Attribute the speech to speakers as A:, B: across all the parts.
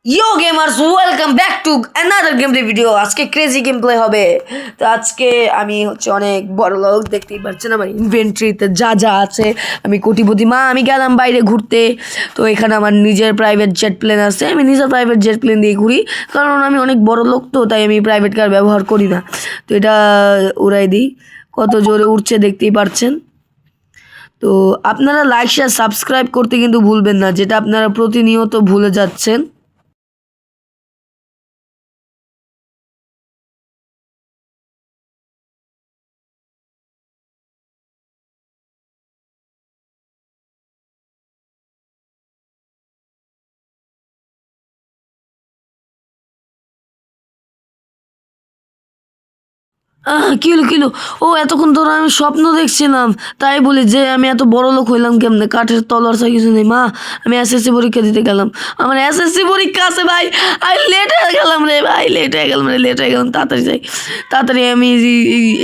A: Yo gamers welcome back to another game video. আজকে crazy game play হবে। তো আজকে আমি অনেক বড় লোক, দেখতেই পাচ্ছেন আমার ইনভেন্টরিতে যা যা আছে। আমি কোটিপতি মা। আমি গেলাম বাইরে ঘুরতে। তো এখানে আমার নিজের প্রাইভেট জেট প্লেন আছে। আমি নিজের প্রাইভেট জেট প্লেন দিয়ে ঘুরি, কারণ আমি অনেক বড় লোক, তো তাই আমি প্রাইভেট কার ব্যবহার করি না। তো এটা উড়াই দিই, কত জোরে উঠছে দেখতেই পাচ্ছেন। তো আপনারা লাইক শেয়ার সাবস্ক্রাইব করতে কিন্তু ভুলবেন না, যেটা আপনারা প্রতিনিয়ত ভুলে যাচ্ছেন। কিলো ও এতক্ষণ ধরে আমি স্বপ্ন দেখছিলাম, তাই বলি যে আমি এত বড় লোক হইলাম কেমনে। কাঠের তলোয়ার ছাড়া কিছু নেই। মা, আমি এসএসসি পরীক্ষা দিতে গেলাম। আমার এসএসসি পরীক্ষা আছে ভাই। আমি লেট হয়ে গেলাম রে ভাই, লেট হয়ে গেলাম। তাড়াতাড়ি যাই, তাড়াতাড়ি আমি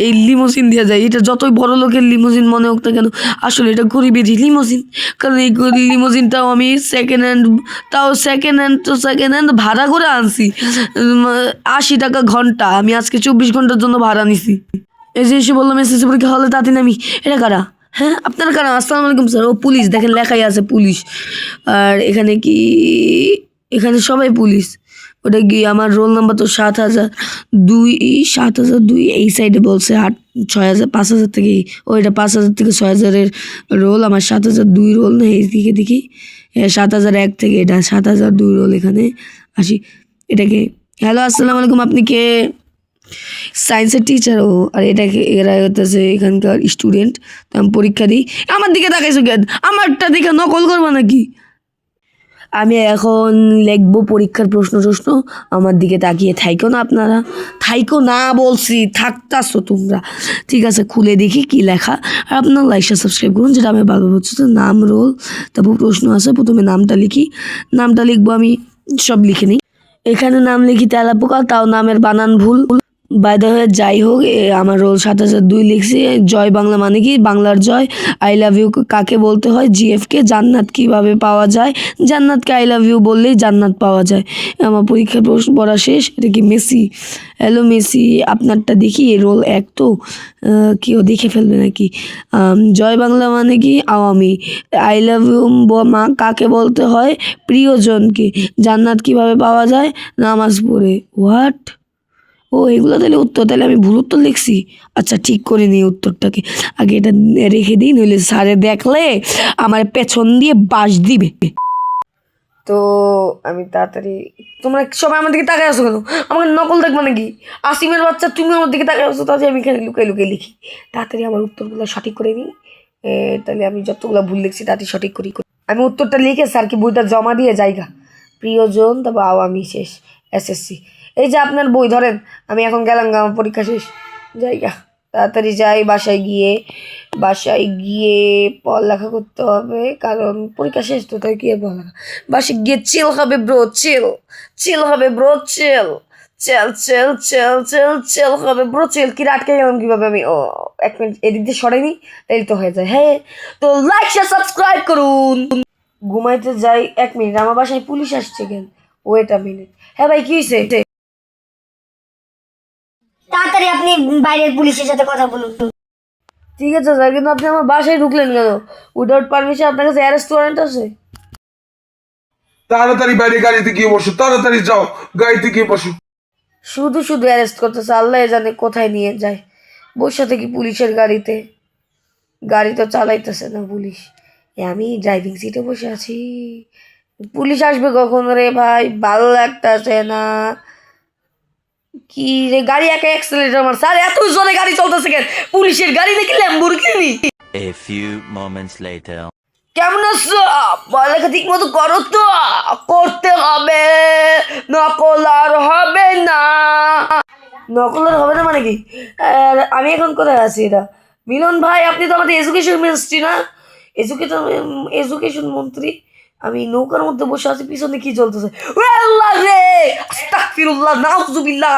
A: এই লিমোজিন দিয়ে যাই। এটা যতই বড় লোকের লিমোজিন মনে হোক না কেন, আসলে এটা গরিবেরই লিমোজিন। কারণ এই লিমোজিনটাও আমি সেকেন্ড হ্যান্ড ভাড়া করে আনছি। 80 টাকা ঘন্টা। আমি আজকে 24 ঘন্টার জন্য ভাড়া নিছি। এই যে এসে বললাম এসএসসি পরীক্ষা হলে তাতে নামি। এটা কারা? হ্যাঁ, আপনারা কারা? আসসালামু আলাইকুম স্যার। ও পুলিশ, দেখেন লেখাই আছে পুলিশ। আর এখানে কি, এখানে সবাই পুলিশ। ওটা কি আমার রোল নাম্বার তো 7002। 7002 এই সাইডে বলছে 6000 5000 থেকে। ও এটা 5000 থেকে 6000-এর রোল। আমার 7002 রোল না, এইদিকে দেখি 7001 থেকে। এটা 7002 রোল। এখানে আসি। এটাকে হ্যালো আসসালামু আলাইকুম, আপনি কে? সায়েন্সের টিচার। ও আর এটাকে এরা হতেছে এখানকার স্টুডেন্ট। তো আমি পরীক্ষা দিই। আমার দিকে তাকাইছো কেন? আমারটা দেখে নকল করবা নাকি? আমি এখন লিখবো পরীক্ষার প্রশ্ন টশ্ন। আমার দিকে তাকিয়ে থাইকো না আপনারা। থাইকো না বলছি, থাকতাছো তোমরা। ঠিক আছে, খুলে দেখি কি লেখা। আর আপনার লাইক সাবস্ক্রাইব করুন, যেটা আমি ভালো হচ্ছে। তো নাম, রোল, তারপর প্রশ্ন আছে। প্রথমে নামটা লিখি। নামটা লিখবো আমি, সব লিখে নিই। এখানে নাম লিখি তেলাপোকা, তাও নামের বানান ভুল। বাই দ্য ওয়ে, যাই হোক, আমার রোল 7002 লিখছি। জয় বাংলা মানে কি? বাংলার জয়। আই লাভ ইউ কাকে বলতে হয়? জিএফকে। জান্নাত কিভাবে পাওয়া যায়? জান্নাতকে আই লাভ ইউ বললেই জান্নাত পাওয়া যায়। আমার পরীক্ষার প্রশ্ন পড়া শেষ। এটা কি মেসি? হ্যালো মেসি, আপনারটা দেখি। রোল 1 তো, কেউ দেখে ফেলবে নাকি? জয় বাংলা মানে কি? আওয়ামী। আই লাভ ইউ মা কাকে বলতে হয়? প্রিয়জনকে। জান্নাত কিভাবে পাওয়া যায়? নামাজ পড়ে। হোয়াট? ও এগুলো তাহলে উত্তর, তাহলে আমি ভুল উত্তর লিখছি। আচ্ছা, ঠিক করে নিই উত্তরটাকে। আগে এটা রেখে দিই, নইলে স্যারে দেখলে আমার পেছন দিয়ে বাঁশ দিবে। তো আমি তাড়াতাড়ি, তোমরা সবাই আমার দিকে তাকায় আসো কেন? আমাকে নকল দেখবে নাকি? আসিমের বাচ্চা, তুমি আমার দিকে তাকায় আসো। তাড়াতাড়ি আমি এখানে লুকাই লুকাই লিখি। তাড়াতাড়ি আমার উত্তরগুলো সঠিক করে নিই। তাহলে আমি যতগুলো ভুল লিখছি তাড়াতাড়ি সঠিক করি। আমি উত্তরটা লিখে স্যারকে বইটা জমা দিয়ে যাইগা। প্রিয়জন, তারপর আওয়ামী, শেষ এসএসসি। এই যে আপনার বই ধরেন। আমি এখন গেলাম, আমার পরীক্ষা শেষ। জায়গা, তাড়াতাড়ি যাই। বাসায় গিয়ে পড়ালেখা করতে হবে, কারণ পরীক্ষা শেষ তো, তাই কি আর পড়ালেখা। বাসায় গিয়ে চিল হবে ব্রো, চিল হবে ব্রো, চেল হবে ব্রো, চেল। কি আটকে গেলাম কিভাবে আমি? ও, 1 মিনিট এদিক দিয়ে সরাইনি, তাই তো হয়ে যায়। হ্যাঁ, তো লাইক শেয়ার সাবস্ক্রাইব করুন। ঘুমাইতে যাই। 1 মিনিট, আমার বাসায় পুলিশ আসছে কেন? Wait a minute. হ্যাঁ ভাই, কি হয়েছে?
B: তাড়াতাড়ি আপনি বাইরের পুলিশের সাথে কথা বলুন।
A: ঠিক আছে স্যার, কিন্তু আপনি আমার বাসায় ঢুকলেন কেন? Without permission? আপনার কাছে অ্যারেস্ট ওয়ারেন্ট আছে?
C: তাড়াতাড়ি বাইরে গাড়িতে গিয়ে বসো, তাড়াতাড়ি যাও, গাড়িতে গিয়ে বসো।
A: শুধু শুধু অ্যারেস্ট করতেছে, আল্লাহ জানে কোথায় নিয়ে যায়। বসে থেকে পুলিশের গাড়িতে, গাড়ি তো চালাইতেছে না পুলিশ। আমি ড্রাইভিং সিটে বসে আছি। পুলিশ আসবে কখন রে ভাই? ভালো লাগতেছে না। কি রে, গাড়ি একা অ্যাক্সিলারেটর মারছে। আর এত জোরে গাড়ি চলতেছে কেন? পুলিশের গাড়ি নাকি Lamborghini?
D: A few moments later.
A: কেমন আছো? পড়ালেখা ঠিক মতো করো তো? করতে হবে, নকল আর হবে না। নকল আর হবে না মানে কি? আমি এখন কোথায় আছি? এটা মিলন ভাই, আপনি তো আমাদের এডুকেশন মিনিস্ট্রি না? এডুকেশন মন্ত্রী। আমি নৌকার মধ্যে বসে আছি, পিছনে কি চলতেছে? আল্লাহ রে, আস্তাগফিরুল্লাহ, নাউজুবিল্লাহ।